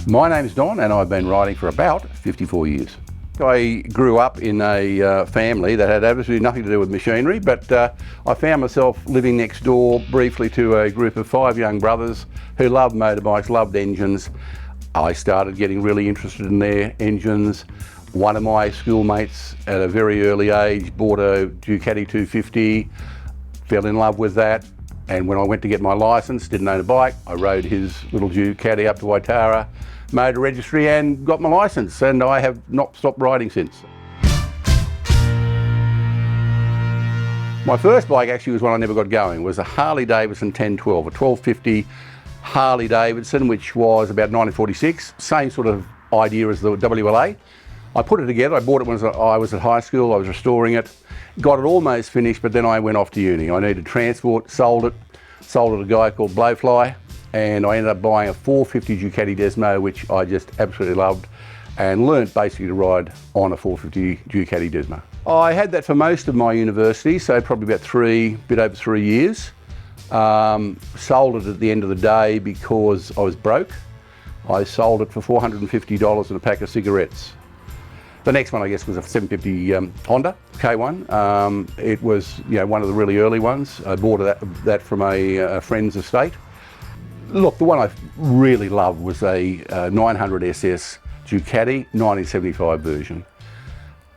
My name's Don and I've been riding for about 54 years. I grew up in a family that had absolutely nothing to do with machinery, but I found myself living next door briefly to a group of 5 young brothers who loved motorbikes, loved engines. I started getting really interested in their engines. One of my schoolmates at a very early age bought a Ducati 250, fell in love with that, and when I went to get my licence, didn't own a bike, I rode his little Ducati up to Waitara, motor registry and got my licence, and I have not stopped riding since. My first bike actually was one I never got going. It was a Harley Davidson 1012, a 1250 Harley Davidson, which was about 1946, same sort of idea as the WLA. I put it together, I bought it when I was at high school, I was restoring it, got it almost finished, but then I went off to uni. I needed transport, sold it to a guy called Blowfly, and I ended up buying a 450 Ducati Desmo, which I just absolutely loved, and learnt basically to ride on a 450 Ducati Desmo. I had that for most of my university, so probably about bit over 3 years. Sold it at the end of the day because I was broke. I sold it for $450 and a pack of cigarettes. The next one, I guess, was a 750 Honda K1. It was, one of the really early ones. I bought that from a friend's estate. Look, the one I really loved was a 900 SS Ducati 1975 version.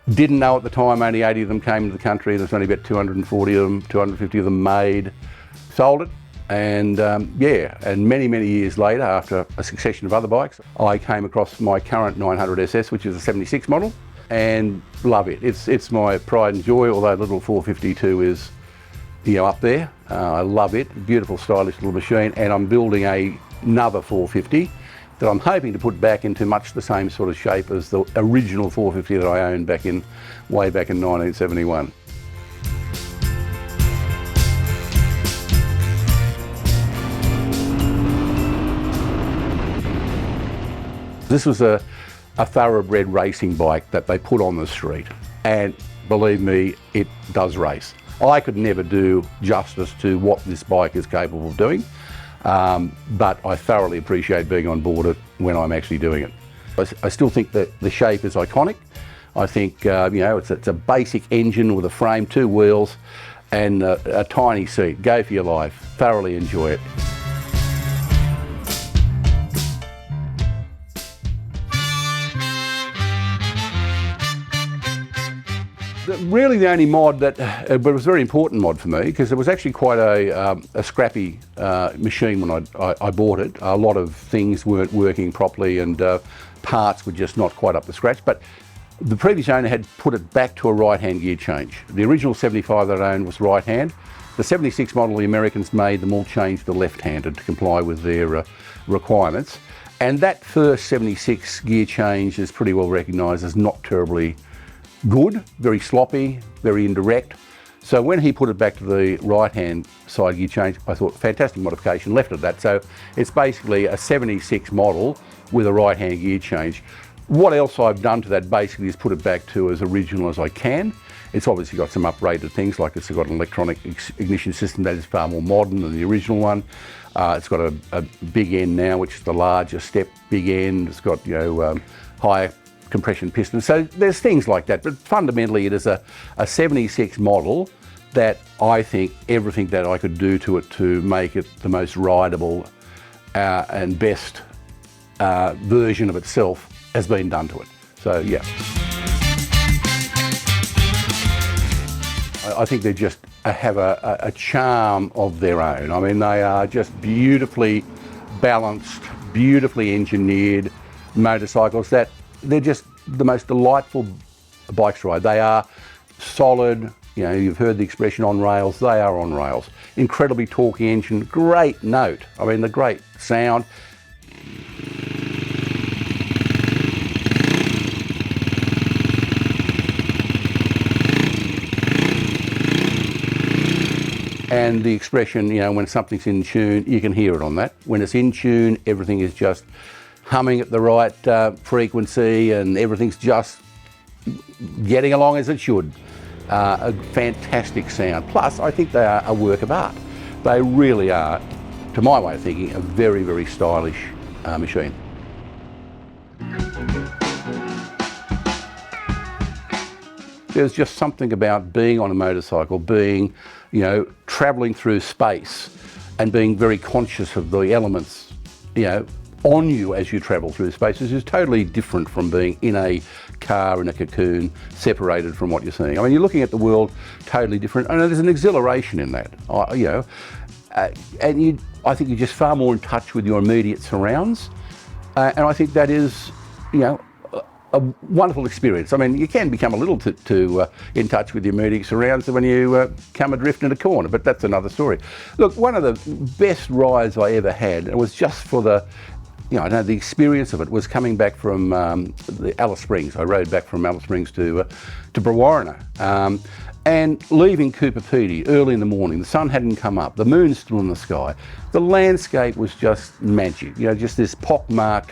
Didn't know at the time only 80 of them came into the country. There's only about 240 of them, 250 of them made. Sold it, and and many years later, after a succession of other bikes, I came across my current 900 SS, which is a 76 model, and love it. It's my pride and joy, although the little 452 is up there. I love it, beautiful stylish little machine, and I'm building another 450 that I'm hoping to put back into much the same sort of shape as the original 450 that I owned way back in 1971. This was a thoroughbred racing bike that they put on the street, and believe me, it does race. I could never do justice to what this bike is capable of doing, but I thoroughly appreciate being on board it when I'm actually doing it. I still think that the shape is iconic. I think it's a basic engine with a frame, 2 wheels, and a tiny seat. Go for your life. Thoroughly enjoy it. Really the only mod but it was a very important mod for me, because it was actually quite a scrappy machine when I bought it. A lot of things weren't working properly and parts were just not quite up to scratch, but the previous owner had put it back to a right-hand gear change. The original 75 that I owned was right-hand. The 76 model the Americans made them all change to left-handed to comply with their requirements, and that first 76 gear change is pretty well recognised as not terribly good, very sloppy, very indirect. So when he put it back to the right-hand side gear change, I thought, fantastic modification, left it at that. So it's basically a 76 model with a right-hand gear change. What else I've done to that basically is put it back to as original as I can. It's obviously got some upgraded things, like it's got an electronic ignition system that is far more modern than the original one. It's got a big end now, which is the larger step big end. It's got higher compression piston. So there's things like that, but fundamentally it is a 76 model that I think everything that I could do to it to make it the most rideable and best version of itself has been done to it. So yeah. I think they just have a charm of their own. I mean, they are just beautifully balanced, beautifully engineered motorcycles that they're just the most delightful bikes to ride. They are solid, you've heard the expression on rails, they are on rails. Incredibly torquey engine, great note, I mean the great sound. And the expression, when something's in tune, you can hear it on that. When it's in tune, everything is just humming at the right frequency and everything's just getting along as it should. A fantastic sound. Plus, I think they are a work of art. They really are, to my way of thinking, a very, very stylish machine. there's just something about being on a motorcycle, being, travelling through space and being very conscious of the elements, on you as you travel through space, which is totally different from being in a car in a cocoon, separated from what you're seeing. I mean, you're looking at the world totally different, and there's an exhilaration in that, and I think you're just far more in touch with your immediate surrounds, and I think that is, a wonderful experience. I mean, you can become a little too in touch with your immediate surrounds when you come adrift in a corner, but that's another story. Look, one of the best rides I ever had, and it was just for the experience of it, was coming back from the Alice Springs. I rode back from Alice Springs to Brewarrina, and leaving Cooper Pedy early in the morning. The sun hadn't come up, the moon's still in the sky. The landscape was just magic, just this pockmarked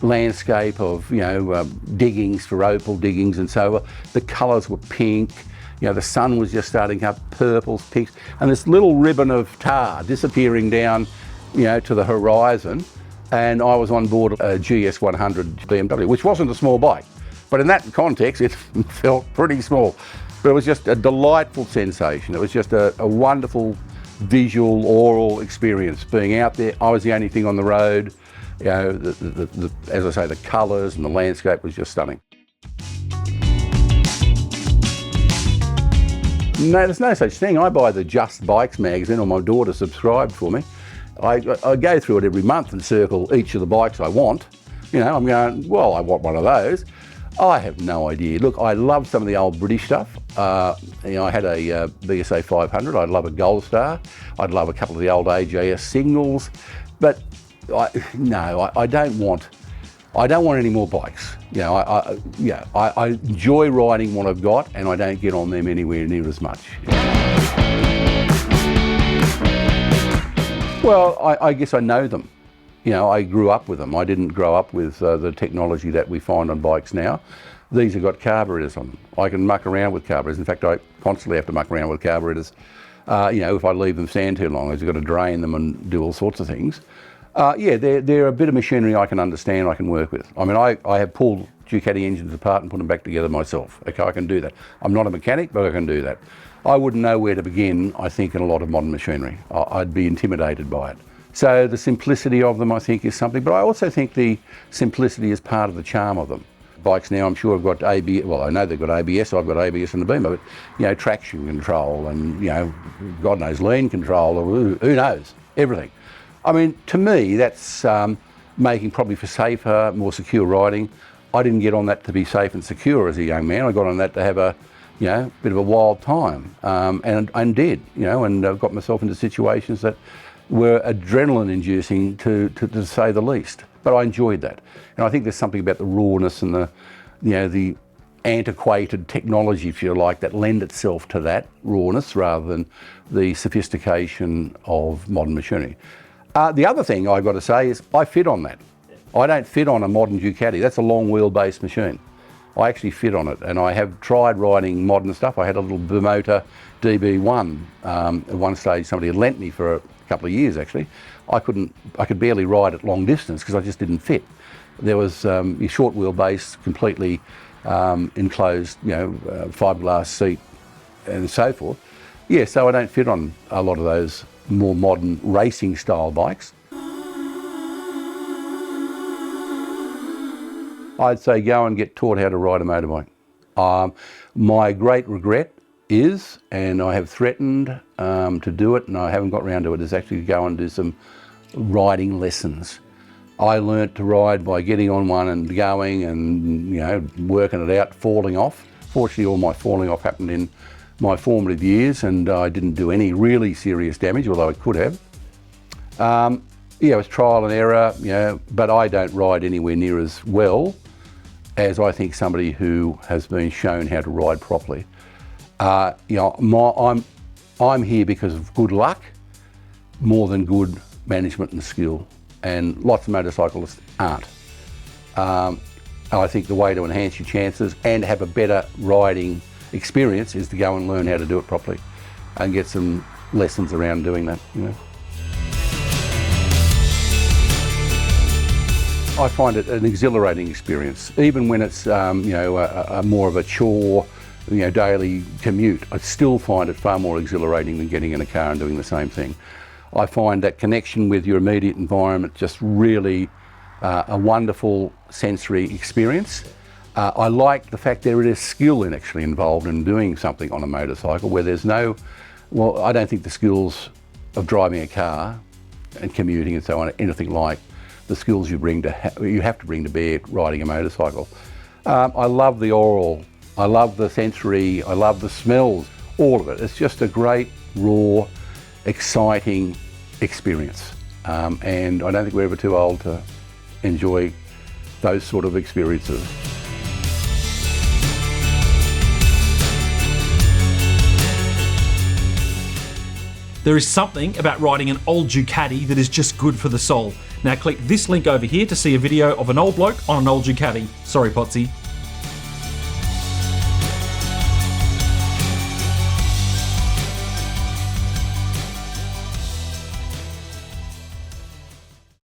landscape of, diggings for opal diggings, and so the colours were pink. The sun was just starting up, purples, pinks, and this little ribbon of tar disappearing down, to the horizon. And I was on board a GS 100 BMW, which wasn't a small bike, but in that context, it felt pretty small. But it was just a delightful sensation. It was just a wonderful visual, oral experience being out there. I was the only thing on the road. As I say, the colours and the landscape was just stunning. No, there's no such thing. I buy the Just Bikes magazine, or my daughter subscribed for me. I go through it every month and circle each of the bikes I want. I'm going, well, I want one of those. I have no idea. Look, I love some of the old British stuff. I had a BSA 500. I'd love a Gold Star. I'd love a couple of the old AJS Signals. But I don't want any more bikes. I enjoy riding what I've got, and I don't get on them anywhere near as much. Well, I guess I know them. I grew up with them. I didn't grow up with the technology that we find on bikes now. These have got carburetors on them. I can muck around with carburetors. In fact, I constantly have to muck around with carburetors. If I leave them stand too long, I've got to drain them and do all sorts of things. They're a bit of machinery I can understand, I can work with. I mean, I have pulled Ducati engines apart and put them back together myself. Okay, I can do that. I'm not a mechanic, but I can do that. I wouldn't know where to begin, I think, in a lot of modern machinery. I'd be intimidated by it. So the simplicity of them, I think, is something, but I also think the simplicity is part of the charm of them. Bikes now, I'm sure, have got ABS, well, I know they've got ABS, I've got ABS in the Beamer, but, traction control and, God knows, lean control, or who knows, everything. I mean, to me, that's making probably for safer, more secure riding. I didn't get on that to be safe and secure as a young man. I got on that to have a, bit of a wild time, and did, and got myself into situations that were adrenaline-inducing to say the least. But I enjoyed that, and I think there's something about the rawness and the antiquated technology, if you like, that lend itself to that rawness rather than the sophistication of modern machinery. The other thing I've got to say is I fit on that. I don't fit on a modern Ducati. That's a long wheelbase machine. I actually fit on it, and I have tried riding modern stuff. I had a little Bimotor DB1 at one stage. Somebody had lent me for a couple of years actually. I could barely ride at long distance because I just didn't fit. There was your short wheelbase, completely enclosed, fiberglass seat and so forth. Yeah, so I don't fit on a lot of those more modern racing style bikes. I'd say go and get taught how to ride a motorbike. My great regret is, and I have threatened to do it, and I haven't got around to it, is actually go and do some riding lessons. I learnt to ride by getting on one and going and working it out, falling off. Fortunately, all my falling off happened in my formative years, and I didn't do any really serious damage, although I could have. It was trial and error, but I don't ride anywhere near as well as I think somebody who has been shown how to ride properly. I'm here because of good luck more than good management and skill, and lots of motorcyclists aren't. I think the way to enhance your chances and have a better riding experience is to go and learn how to do it properly and get some lessons around doing that. I find it an exhilarating experience, even when it's a more of a chore daily commute, I still find it far more exhilarating than getting in a car and doing the same thing. I find that connection with your immediate environment just really a wonderful sensory experience. I like the fact there is skill actually involved in doing something on a motorcycle where there's no, well, I don't think the skills of driving a car and commuting and so on are anything like the skills you have to bring to bear riding a motorcycle. I love the oral, I love the sensory, I love the smells, all of it. It's just a great, raw, exciting experience. And I don't think we're ever too old to enjoy those sort of experiences. There is something about riding an old Ducati that is just good for the soul. Now click this link over here to see a video of an old bloke on an old Ducati. Sorry, Potsy.